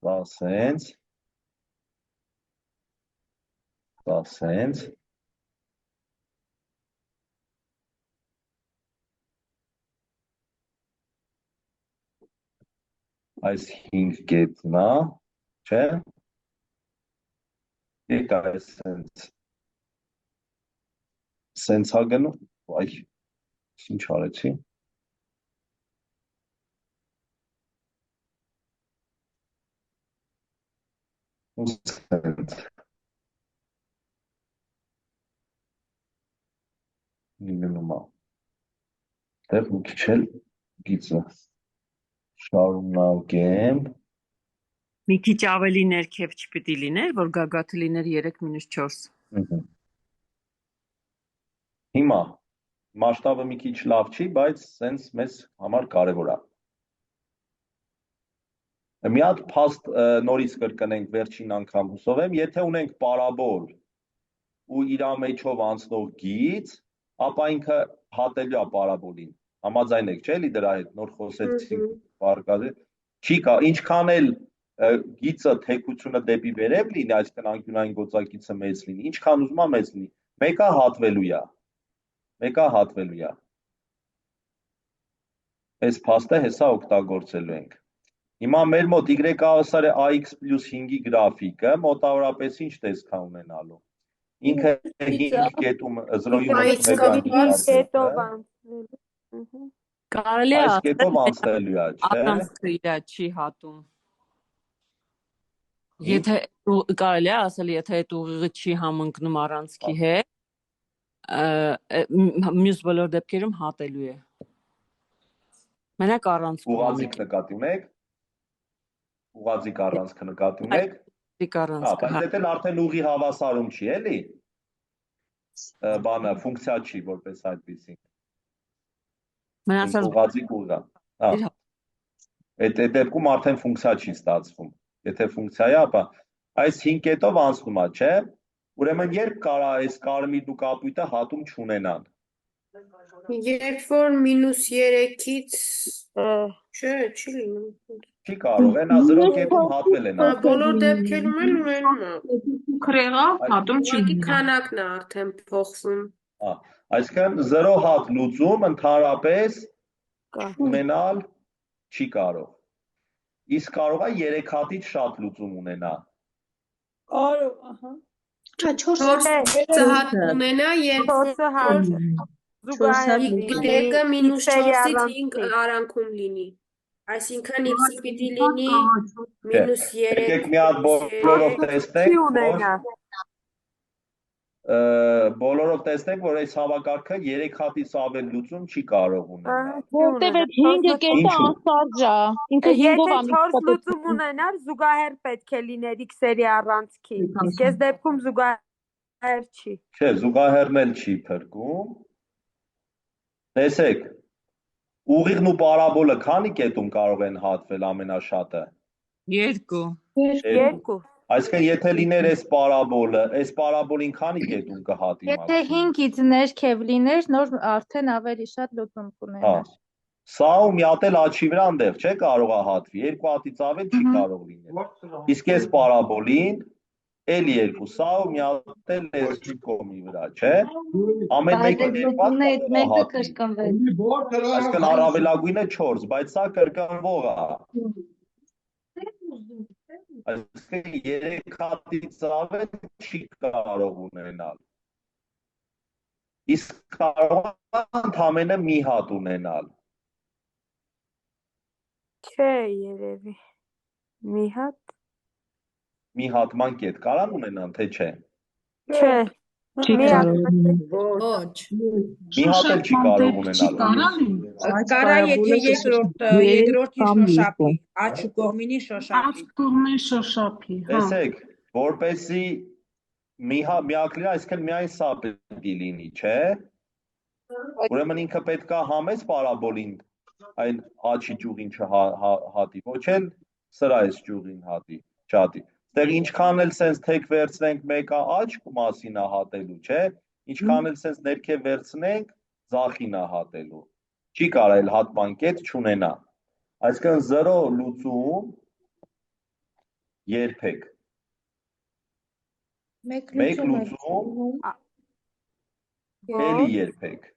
Սա սենց, սա սենց։ Այս 5 կետն է, չէ։ Եկ այս սենց հա գնում, այ, ինչ արեցի։ Սենց։ Գնում է։ Դեղ մի քիչ էլ գիծը։ Շարունակեմ։
Մի քիչ ավելի ներքև չպիտի լիներ, որ գագաթը լիներ 3-4։
Հիմա մասշտաբը մի քիչ լավ չի, բայց սենց մեզ համար կարևոր է։ Մի հատ փաստ նորից կրկնենք վերջին անգամ հուսով եմ, եթե ունենք պարաբոլ ու իր մեջով անցնող գիծ, ապա ինքը հատելու է պարաբոլին։ Համաձայն եք, չէ՞ էլի դրա հետ նոր խոսեցինք բարգազի։ Չի կա, ինչքան էլ գիծը թեքությունը դեպի վերև լինի, այսինքն անկյունային գործակիցը մեծ լինի, ինչքան ուզում է մեծ լինի, մեկը հատվելու է։ Մեկը հատվելու է։ Այս փաստը հեսա օգտագործելու ենք։ Հիմա մեր մոտ y հավասար է ax պլյուս 5-ի գրաֆիկը, մոտավորապես ինչ տեսք է ունենալու։ Ինքը 5 կետում 0.1
Կարելի է
այս կետով անցնելու է, չէ։
առանցքը իրա չի հատում։ Եթե կարելի է ասել, եթե այդ ուղիղը չի համընկնում առանցքի հետ, մյուս բոլոր դեպքերում հատելու է։ Մենակ առանցքը։
Ուղղաձիգ նկատի ունեք։ Ուղղաձիգ առանցքը նկատի ունեք։
Առանցքը։
Բայց դա արդեն ուղի հավասարում չի, էլի։ Բանը ֆունկցիա չի, որպես այդպեսին։
Մնացած
ուղղաձիգ ուղղա։ Այդ դեպքում արդեն ֆունկցիա չի ստացվում։ Եթե ֆունկցիա է, ապա այս 5 կետով անցնում է, չէ։ Ուրեմն երբ կարա այս կարմիրն ու կապույտը հատում չունենան։
Երբ որ մինուս 3-ից չէ, չի լինում։
Չի կարող, այնա 0 կետում հատվել են։
Բոլոր դեպքերում էլ ունենում է։
Քրեղա հատում չի
Ուղղակի քանակն է արդեն փոխվում։
Այսինքն 0 հատ լուծում ընդհանրապես ունենալ չի կարող։ Իսկ կարող է 3 հատից շատ լուծում ունենա։
Կարող, ահա։
4 հատ կունենա, երբ
4-ը հատ զուգահեռ լինի,
y-ը մինուս
x-երի
4-ից
առանցքի։
5 արանքում լինի։ Այսինքն x-ը պիտի լինի մինուս 3
Եկեք մի հատ բոլորով տեսնենք,
Չի ունենա։
բոլորով տեսնենք, որ այս հավաքարքը 3 հատից ավել լուծում չի կարող ունենալ։
Որտեւ այդ 5 կետը անսարժ է։ Ինքը 5-ով
Եթե 4 լուծում ունենար, զուգահեռ պետք է լիներ x-երի առանցքի։ Իսկ այս դեպքում զուգահեռ չի։
Չէ, զուգահեռն էլ չի փրկում։ Տեսեք, ուղիղն ու պարաբոլը քանի կետում կարող են հատվել ամենաշատը։
2
2
Այսինքն եթե լիներ այս պարաբոլին քանի կետում կհատի
Եթե 5-ից ներքև լիներ, նոր արդեն ավելի շատ լուծում կունենար։
Սա ու մի հատ էլ աչի վրա այնտեղ չէ կարող է հատվի, 2 հատից ավել չի կարող լինել։ Իսկ այս պարաբոլին էլի 2, սա ու մի հատ էլ այս կողմի վրա, չէ։ Ամեն մեկը 2 հատ կրկնվի։ Այսինքն առավելագույնը 4, բայց սա կրկնվող է։ Այսինքն 3 հատից ավել չի կարող ունենալ։ Իսկ կարող է ընդամենը մի հատ ունենալ։
Չէ, երևի։ Մի հատ։
Մի հատման կետ կարան ունենան, թե չէ։
Չէ։
Չի կարող։
Ոչ։
Մի հատ էլ չի կարող ունենալ։
Կարա եթե երկրորդի շոշափի, աչու կողմինի շոշափի։
Կողմի շոշափի, հա։
Տեսեք, որպեսի միակլիր, այսինքն միայն սա պետք է լինի, չէ։ Ուրեմն ինքը պետք է համես պարաբոլին այն աչի ճյուղին չհատի, ոչ էլ սրա այս ճյուղին հատի, չհատի։ Այստեղ ինչքան էլ սենց թեք վերցնենք մեկը աչ մասին է հատելու, չէ։ Ինչքան էլ սենց ներքև վերցնենք ձախին է հատելու։ Չի կարա էլ հատման կետ չունենա։ Այսինքն 0 լուծում երբեք։ Մեկ լուծում էլի երբեք։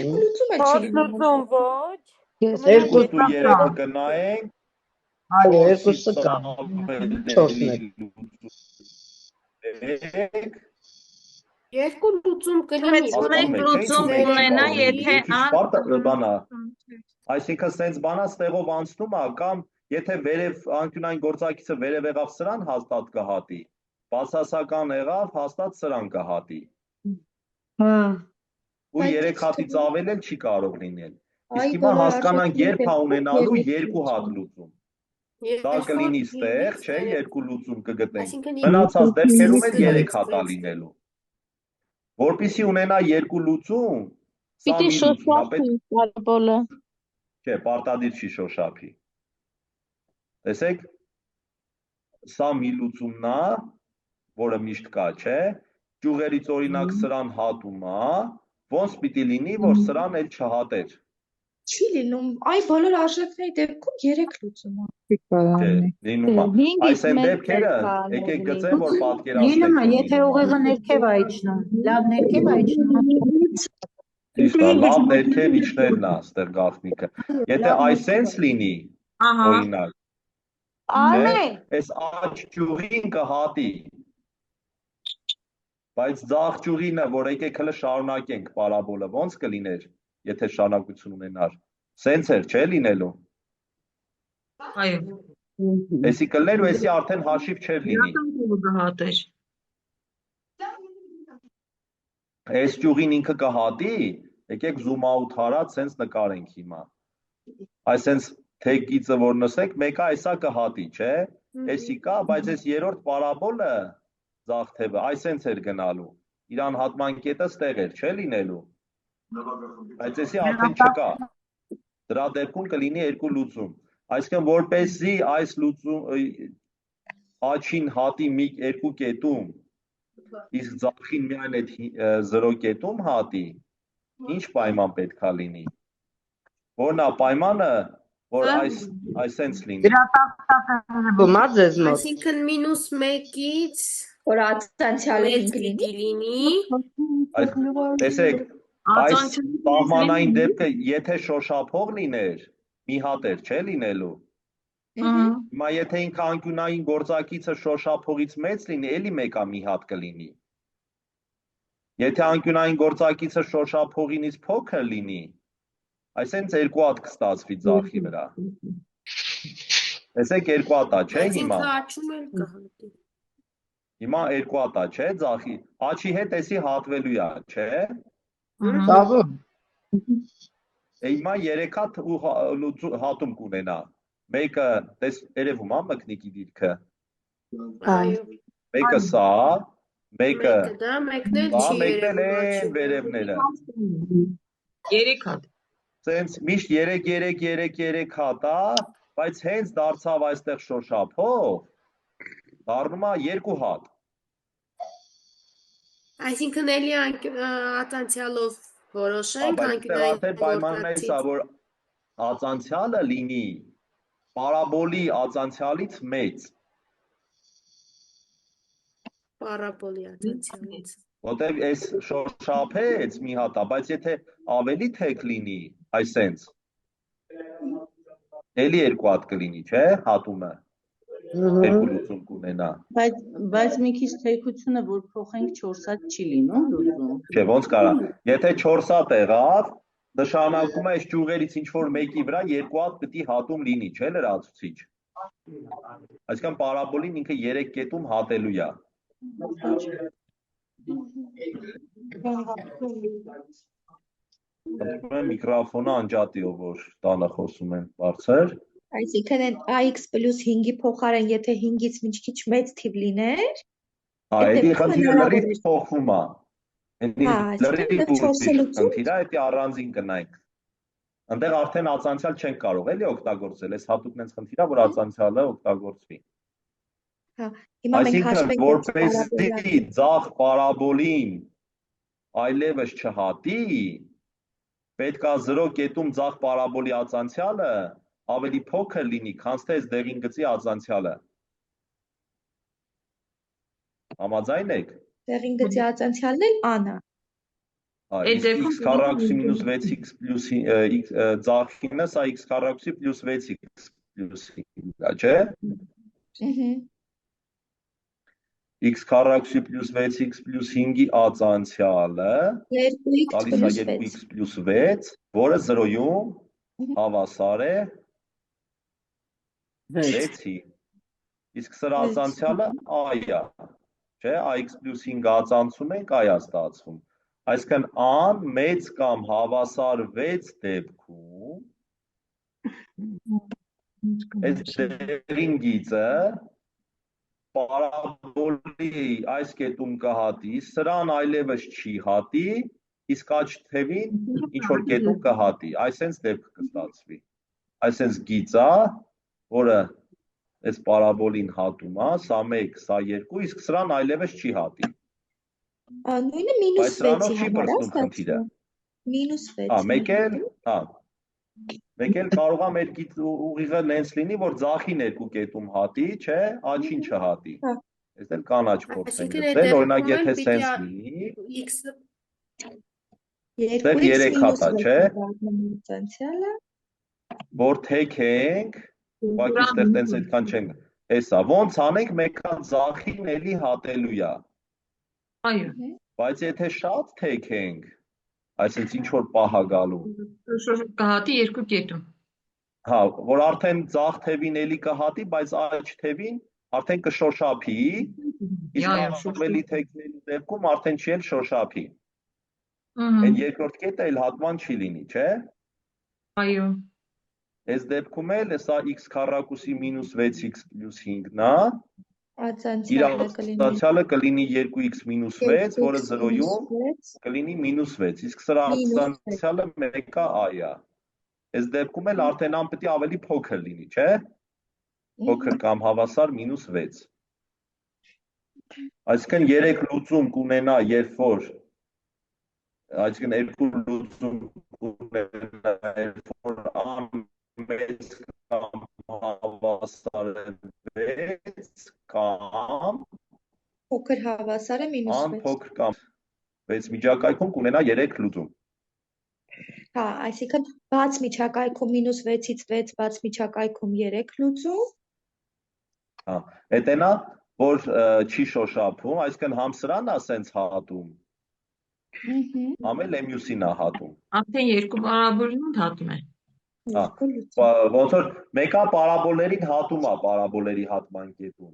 Լուծում ոչ։
2 ու 3-ը կնայենք,
Այո, երկուսը կան, 4-ն է։
Երկու լուծում կլինի։
Մեկ լուծում կունենա, եթե
բանա։ Այսինքն սենց բանա ստեղով անցնում է կամ եթե վերև անկյունային գործակիցը վերև եղավ սրան հաստատ կհատի, բացասական եղավ հաստատ սրան կհատի։ Ու 3 հատից ավել էլ չի կարող լինել։ Իսկ հիմա հասկանանք երբ է ունենալու 2 հատ լուծում։ Դա կլինի ստեղ, չէ, 2 լուծում կգտնենք։ Մնացած դեպքերում էլ 3 հատ է լինելու։ Որպեսզի ունենա 2 լուծում, սա մի լուծում է,
պարաբոլը։
չէ, պարտադիր չի շոշափի։ Տեսեք, սա մի լուծումն է, որը միշտ կա, չէ, ճյուղերից օրինակ սրան հատում է, ոնց պիտի լինի, որ սրան էլ չհատեր։
Չի լինում, այ բոլոր արժեքների դեպքում 3 լուծում է։
Չէ, լինում է։ Այս են դեպքերը, եկեք գծեմ, որ պատկերացնենք։
Լինում է, եթե ուղեղը ներքև է իջնում, լավ ներքև է իջնում։
Ճիշտ է, լավ ներքև իջնելն է ստեղ գաղտնիքը։ Եթե այսենց լինի, օրինակ, այս աջ ճյուղին կհատի, բայց ձախ ճյուղինը, որ եկեք հլը շարունակենք պարաբոլը, ոնց կլիներ, եթե շարունակություն ունենար, սենց էր, չէ լինելու։
Այո։
Էսի կլներ ու էսի արդեն հաշիվ չէր լինի։ Այս ճյուղին ինքը կհատի, եկեք zoom out հարած, սենց նկարենք հիմա։ Այսենց թեքիցը որ նսեք, մեկը այսա կհատի, չէ, էսի կա, բայց այս երորդ պարաբոլը ձախ թևը, այսենց էր գնալու, իրան հատման կետը ստեղ էր, չէ լինելու, բայց էսի արդեն չկա, դրա դեպքում կլինի 2 լուծում, այսինքն որպեսզի այս լուծում աչին հատի մի 2 կետում, իսկ ձախին միայն այդ 0 կետում հատի, ինչ պայման պետք է լինի, որն է պայմանը, որ այսենց լինի։
Այսինքն մինուս 1-ից
որ ատանցիալը
պիտի լինի։
Տեսեք, այս սահմանային դեպքը, եթե շոշափող լիներ, մի հատ էր, չէ լինելու, Հիմա եթե ինքը անկյունային գործակիցը շոշափողից մեծ լինի, էլի մեկա մի հատ կլինի։ Եթե անկյունային գործակիցը շոշափողինից փոքր լինի, այսինքն երկու հատ կստացվի ձախի վրա։ Տեսեք երկու հատա, չէ հիմա։
Աչում էլ կհատի։
Հիմա երկու հատա, չէ, ձախի։ Աչի հետ էսի հատվելու է, չէ։ Հիմա 3 հատ հատում կունենա։ Մեկը, տես երևում է մկնիկի դիրքը։ Մեկը սա, մեկը
դա, մեկն էլ չի երևում։
Վերևները։
3 հատ։
Սենց միշտ 3 հատ է, բայց հենց դարձավ այստեղ շոշափող, դառնում է 2 հատ։
Այսինքն էլի ածանցյալով որոշենք
անկյունային պայմաններից է, որ ածանցյալը լինի պարաբոլի ածանցյալից մեծ։
Պարաբոլի ածանցյալից։
Որտեւ այս շոշափեց մի հատ է, բայց եթե ավելի թեք լինի, այսենց էլի 2 հատ կլինի, չէ, հատումը։ Երկու լուծում կունենա։
Բայց մի քիչ թեքությունը որ փոխենք 4 հատ չի լինում լուծում։
Չէ, ոնց կարա։ Եթե 4 հատ եղավ, նշանակում է այս ճյուղերից ինչ որ մեկի վրա 2 հատ պիտի հատում լինի, չէ՞ լրացուցիչ։ Այսինքն պարաբոլին ինքը 3 կետում հատելու է։ Միկրոֆոնը անջատի, որ տանը խոսում են բարձր։
Այսինքն AX + 5-ի փոխարեն եթե 5-ից մի քիչ մեծ թիվ լիներ,
էլի խնդիրը լրիվ փոխվում է։ Խնդիրը դա առանձին կնայք։ Այնտեղ արդեն ածանցյալ չենք կարող էլի օգտագործել, այս հատուկն հենց խնդիրը, որ ածանցյալը օգտագործվի։ Այսինքն որպեսզի ձախ պարաբոլին այլևս չհատի, պետք է 0 կետում ձախ պարաբոլի ածանցյալը ավելի փոքր լինի, քան թե այս դեղին գծի ածանցյալը։ Համաձայն եք։
Դեղին գծի ածանցյալն էլ ան է։
X քառակուսի մինուս 6x պլյուս ձախինը սա x քառակուսի պլյուս 6x պլյուս 5-ա, չէ։ X քառակուսի պլյուս 6x պլյուս 5-ի ածանցյալը տալիս է 2x պլյուս 6, որը 0-ում հավասար է 6-ի։ Իսկ սրա ածանցյալը a-ա, չէ, ax պլյուս 5 ածանցում ենք, a-ա ստացվում։ Այսինքն ան մեծ կամ հավասար 6 դեպքում այս դեղին գիծը պարաբոլի այս կետում կհատի, սրան այլևս չի հատի, իսկ աջ թևին ինչ որ կետում կհատի, այսենց դեպք կստացվի։ Այսենց գիծա, որը այս պարաբոլին հատում է, սա 1, սա 2, իսկ սրան այլևս չի հատի։
Նույնը մինուս 6-ի համար է ստացվում։ Մինուս 6։
Մեկ էլ կարող է մեր ուղիղը նենց լինի, որ ձախին 2 կետում հատի, չէ, աչին չհատի։ Այս էլ կանաչ փորձ ենք գտնել, օրինակ եթե սենց լինի, դեռ 3 հատա, չէ, որ թեք ենք, ուղղակի ստեղ տենց այդքան չենք, հեսա, ոնց անենք մեկան ձախին էլի հատելու է։
Այո։
Բայց եթե շատ թեք ենք, այսինքն ինչ որ պահ է գալու։
Կհատի 2 կետում։
Հա, որ արդեն ձախ թևին էլի կհատի, բայց աջ թևին արդեն կշոշափի, իսկ ավելի թեքնելու դեպքում արդեն չի էլ շոշափի։ Այն երկրորդ կետը էլ հատման չի լինի, չէ։
Այո։
Այս դեպքում էլ սա x քառակուսի մինուս 6x պլյուս 5-ն է։ Իր ածանցյալը կլինի 2x մինուս 6, որը 0-ում կլինի մինուս 6, իսկ սրա ածանցյալը 1-ը a-ա։ Այս դեպքում էլ արդեն ան պետք է ավելի փոքր լինի, չէ։ Փոքր կամ հավասար մինուս 6։ Այսինքն 3 լուծում կունենա, երբ որ այսինքն 2 լուծում կունենա, երբ որ ան մեծ կամ հավասար է 6 կամ
փոքր հավասար է մինուս 6։
Ան փոքր կամ 6 միջակայքում կունենա 3 լուծում։
Հա, այսինքն բաց միջակայքում -6-ից 6 բաց միջակայքում 3 լուծում։
Հա, հետենա որ չի շոշափում, այսինքն համ սրան է սենց հատում, համ էլ մյուսին է հատում։
Արդեն երկու պարաբոլին հատում է։
Ոնց որ մեկը պարաբոլներին հատում է պարաբոլերի հատման կետում,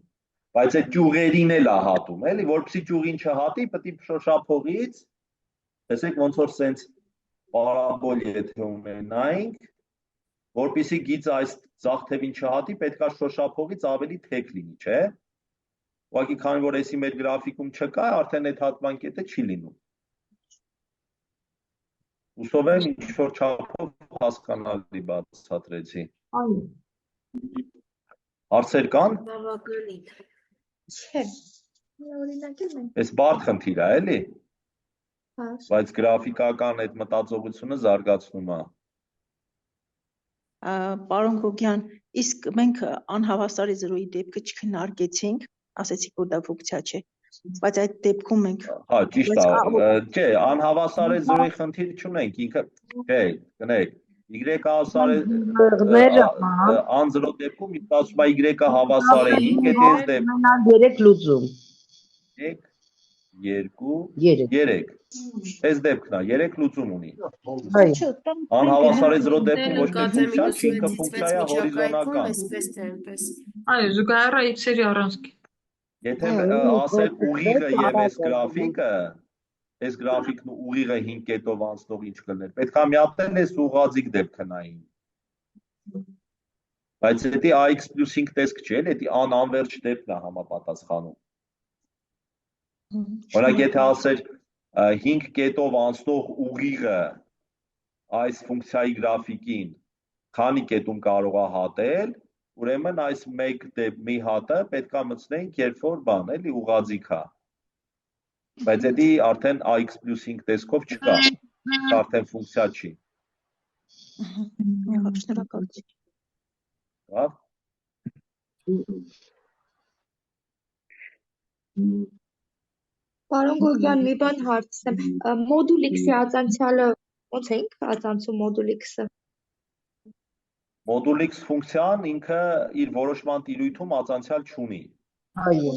բայց այդ ճյուղերին էլ է հատում, էլի, որպեսզի ճյուղին չհատի, պետք է շոշափողից, տեսեք ոնց որ սենց պարաբոլ եթե ունենայինք, որպեսզի գիծը այս ձախ թևին չհատի, պետք է շոշափողից ավելի թեք լինի, չէ՞։ Ուղղակի քանի որ էսի մեր գրաֆիկում չկա, արդեն այդ հատման կետը չի լինում։ Հուսով եմ ինչ-որ չափով հասկանալի բացատրեցի։ Հարցեր կան։
Չէ։
Այս բարդ խնդիր է, էլի։ Բայց գրաֆիկական այդ մտածողությունը զարգացնում է։
Պարոն Գոգյան, իսկ մենք անհավասարի զրոյի դեպքը չքննարկեցինք, ասեցիք, որ դա ֆունկցիա չէ, բայց այդ դեպքում մենք
Հա, ճիշտ է, չէ, անհավասարի զրոյի խնդիր չունենք, ինքը, չէ, կնեք, Y-ը հավասար է անզրո դեպքում, ինքը ասում է Y-ը հավասար է 5, եթե այս դեպքում
3 լուծում
1, 2, 3 այս դեպքն է, 3 լուծում ունի։ Անհավասարի զրո դեպքում ոչ մի ֆունկցիա չի, ինքը ֆունկցիա է հորիզոնական։
Այո, զուգահեռ է x-երի առանցքի։
Եթե ասել ուղիղը եւ այս գրաֆիկը, այս գրաֆիկն ու ուղիղը 5 կետով անցնող ինչ կլներ, պետք է միատել այս ուղղաձիգ դեպքը նային։ Բայց դա ax + 5 տեսք չէ, դա անվերջ դեպքն է համապատասխանում։ Օրինակ, եթե ասեր 5 կետով անցնող ուղիղը այս ֆունկցիայի գրաֆիկին քանի կետում կարող է հատել, ուրեմն այս մի հատը պետք է մտցնենք, երբ որ բան, էլի ուղղաձիգ է։ Բայց դա արդեն ax + 5 տեսքով չկա, արդեն ֆունկցիա չի։
Շնորհակալություն։
Հա։
Պարոն Գոգյան, մի բան հարցնեմ, մոդուլ x-ի ածանցյալը ո՞նց ենք ածանցում մոդուլ x-ը։
Մոդուլ x ֆունկցիան ինքը իր որոշման տիրույթում ածանցյալ չունի։
Այո։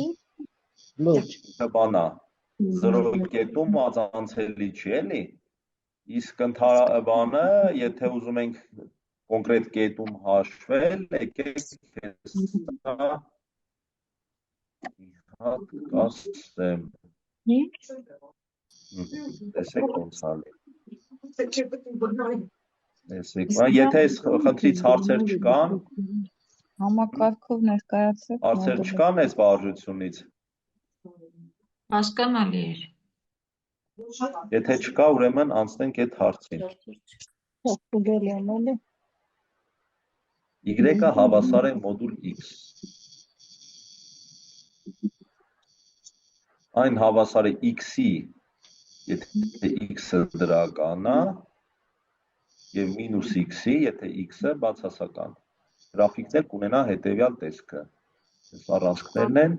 Լուրջ։
Ինքը բան է, 0 կետում ածանցելի չի, էլի։ Իսկ ընդհանրաբանը, եթե ուզում ենք կոնկրետ կետում հաշվել, եկեք հատ կասեմ։ Տեսեք ոնց ալի։ Եթե այս խնդրից հարցեր չկան,
Համակարգով ներկայացրեք։
հարցեր չկան այս վարժությունից։
Հասկանալի էր։
Եթե չկա, ուրեմն անցնենք այդ հարցին։ Y-ը հավասար է մոդուլ x։ Այն հավասար է x-ի, եթե x-ը դրական է, և մինուս x-ի, եթե x-ը բացասական։ Գրաֆիկն էլ կունենա հետևյալ տեսքը։ Այս առանցքներն են։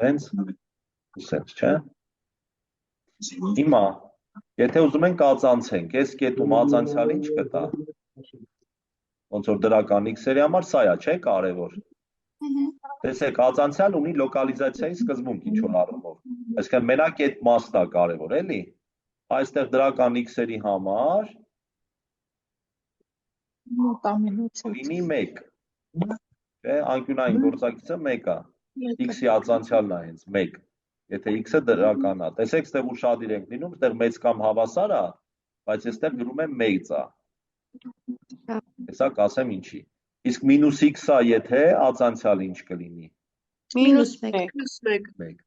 Սենց, չէ։ Հիմա, եթե ուզում ենք ածանցենք, այս կետում ածանցյալ ինչ կտա։ Ոնց որ դրական x-երի համար սա է, չէ, կարևոր։ Տեսեք, ածանցյալ ունի լոկալիզացիայի սկզբունք ինչ-որ առումով։ Այսինքն մենակ այդ մասն է կարևոր, էլի։ Այստեղ դրական x-երի համար լինի 1, անկյունային գործակիցը 1 է, x-ի ածանցյալն է հենց 1, եթե x-ը դրական է, տեսեք ստեղ ուշադիր ենք լինում, ստեղ մեծ կամ հավասար է, բայց այստեղ գրում եմ մեծ է, հեսա կասեմ ինչի, իսկ մինուս x-ը եթե ածանցյալ ինչ կլինի,
մինուս 1,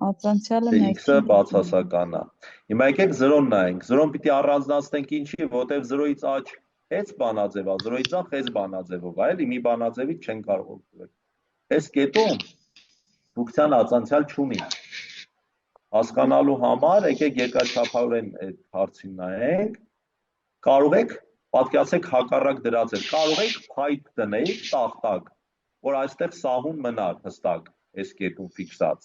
Ածանցյալը
x-ը բացասական է, հիմա եկեք 0-ն նայենք, 0-ն պիտի առանձնացնենք ինչի, որտև 0-ից աջ հեց բանաձև է, 0-ից ախ հեց բանաձևով է, էլի մի բանաձևից չեն կարող օգտվել, այս կետում ֆունկցիան ածանցյալ չունի, հասկանալու համար եկեք երկրաչափորեն այդ հարցին նայենք, կարող եք, պատկերացրեք հակառակ դրած էր, կարող եք փայտ դնեիք տախտակ, որ այստեղ սահուն մնար հստակ, այս կետում ֆիքսած,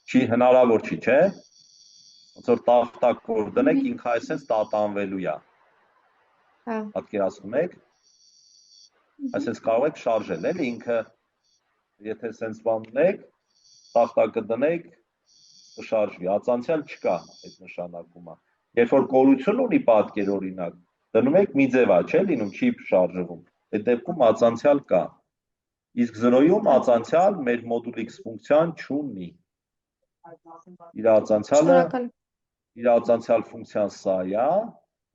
չի հնարավոր չի, չէ, Ոնց որ տախտակ որ դնեք, ինքը այսպես տատանվելու է։ Պատկերացնում եք։ Այսպես կարող եք շարժել, էլի ինքը, եթե սենց բաննեք, տախտակը դնեք, կշարժվի, ածանցյալ չկա այդ նշանակումը։ Երբ որ կորություն ունի պատկեր օրինակ, դնում եք մի ձևա, չէ՞ լինում, չի շարժվում։ Այդ դեպքում ածանցյալ կա։ Իսկ 0-ում ածանցյալ մեր մոդուլ X ֆունկցիան չունի։ Իր ածանցյալ ֆունկցիան սա է,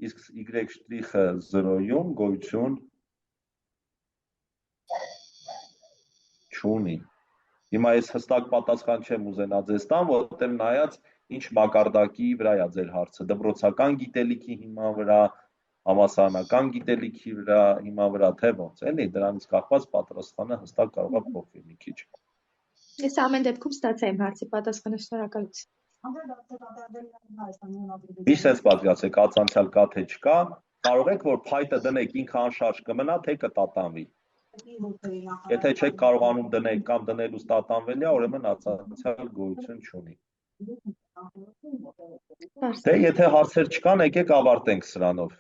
իսկ y շտրիխը 0-ում գոյություն չունի։ Հիմա ես հստակ պատասխան չեմ ուզենա ձեզ տամ, որտեղ նայած ինչ մակարդակի վրա է ձեր հարցը, դպրոցական գիտելիքի հիման վրա, համալսարանական գիտելիքի վրա, հիման վրա, թե ոնց, էլի դրանից կախված պատասխանը հստակ կարող է փոխվի մի քիչ։
Ես ամեն դեպքում ստացա իմ հարցի պատասխանը, շնորհակալություն։
Միշտ sense պատկերացրեք, ածանցյալ կա թե չկա, կարող եք որ փայտը դնեք ինքը անշարժ կմնա, թե կտատանվի։ Եթե չեք կարողանում դնել կամ դնելուց տատանվել է, ուրեմն ածանցյալ գոյություն չունի։ Դե եթե հարցեր չկան, եկեք ավարտենք սրանով։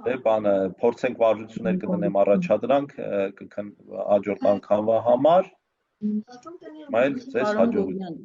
Դե բանը փորձենք վարժություններ կդնեմ առաջադրանք հաջորդ անգամվա համար։ Մայլ ձեզ հաջողություն։